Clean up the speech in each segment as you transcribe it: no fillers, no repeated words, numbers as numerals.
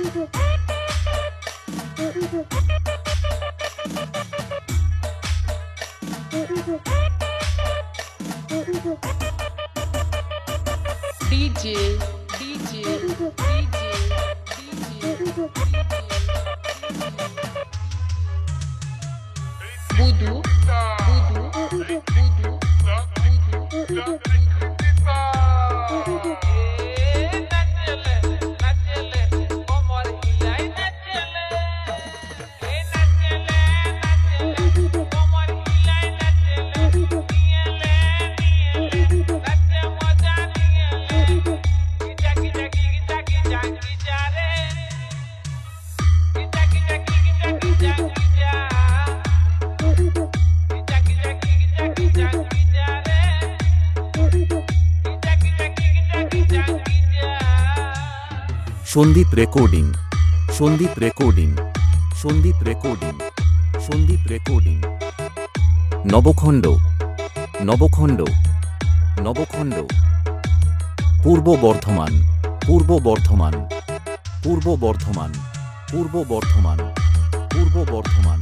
DJ, DJ, DJ, Voodoo, Voodoo, Voodoo, Voodoo. Sandip recording, Sandip recording, Sandip recording, Sandip recording. Nabakhanda, Nabakhanda, Nabakhanda. Purba Bardhaman, Purba Bardhaman, Purba Bardhaman, Purba Bardhaman, Purba Bardhaman.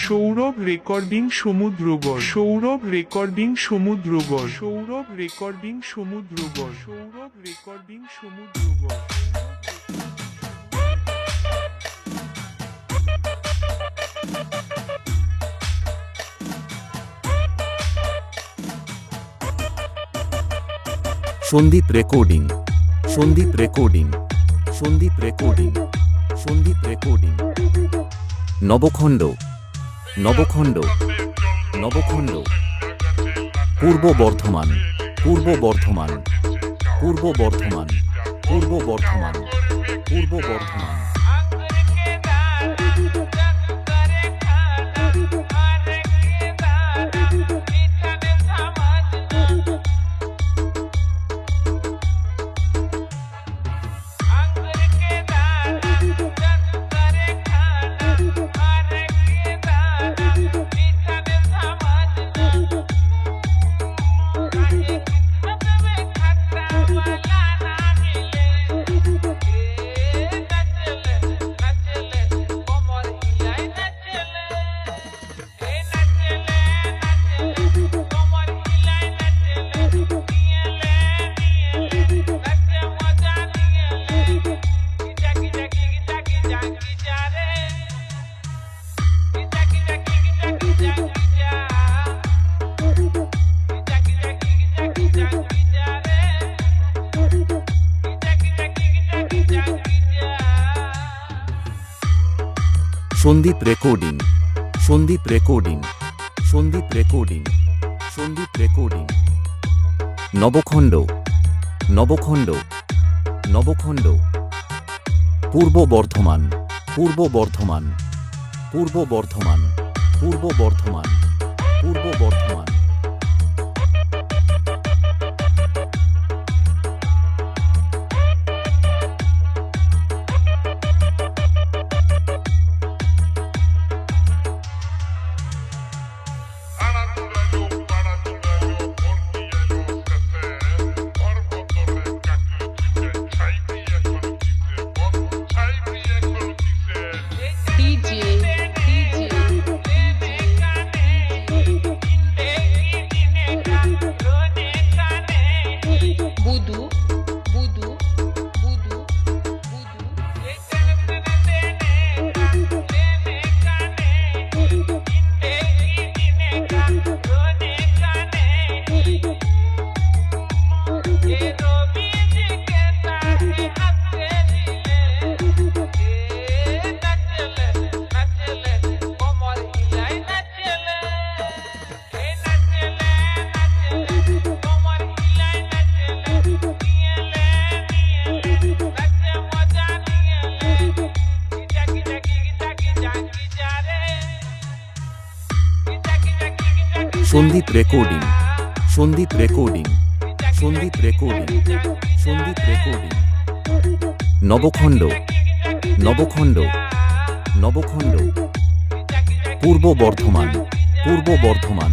Sourav recording Samudragarh, Sourav recording Samudragarh, Sourav recording Samudragarh, Sourav recording Samudragarh. Sandip recording, Sandip recording, Sandip recording, Sandip recording. Nabakhanda, Nabakhanda, Nabakhanda. Purba Bardhaman, Purba Bardhaman, Purba Bardhaman, Purba Bardhaman, Purba Bardhaman. Sandip recording, Sandip recording, Sandip recording, Sandip recording. Nabakhanda, Nabakhanda, Nabakhanda. Purba Bardhaman, Purba Bardhaman, Purba Bardhaman, Purba Bardhaman, Purba Bardhaman. Sandip recording Sandip recording Sandip recording Sandip recording Nabakhanda Nabakhanda Nabakhanda Purba Bardhaman Purba Bardhaman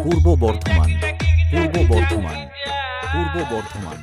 Purba Bardhaman Purba Bardhaman Purba Bardhaman